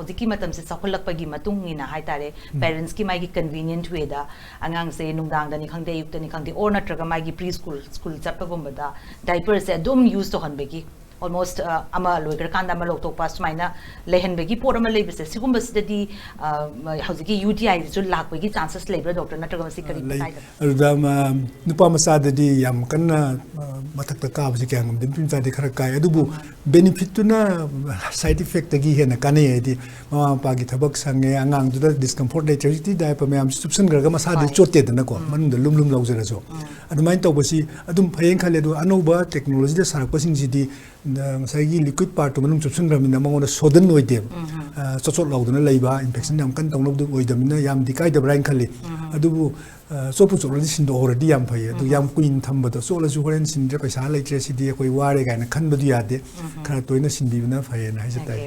hojiki matam se sakhulakpagi matung ina haitare parents ki mai gi convenient way da angang se nungdang da ni khangde yuk da ni khangde or natraga mai gi preschool school chappa gumba da diaper se dum use to hanbegi almost ama loiger kanda ma lok tok pas maina lehen begi por ama lebese sigumba sidadi hojiki UTI ju lakbegi chances lebra doctor natraga masi kari patai da adama nupa masa dadi yam kanna matak ta ka bji kyang dim pin ta de khara kai adubu benefit tu na side effect gi hena kane edi mama pa gi thabak sange angang du da discomfort nature ti dai pa myam subsan gar ga masa de chote da na ko man da lum law jara jo adumain to basi adum phayeng khale du anoba technology da sarak pasing ji di ngasai liquid part to manung subsan ram na mangona sodan oide chochot law duna leiba infection yam kan tong du oidamina yam di kai da brain khali adubu sopu cholo sin do already yam phai du yam queen thamba do so la ju horen sin je paisa leitre si di koi ware ga na khan bu du ya de khara toina sin bi na phai na hai jatai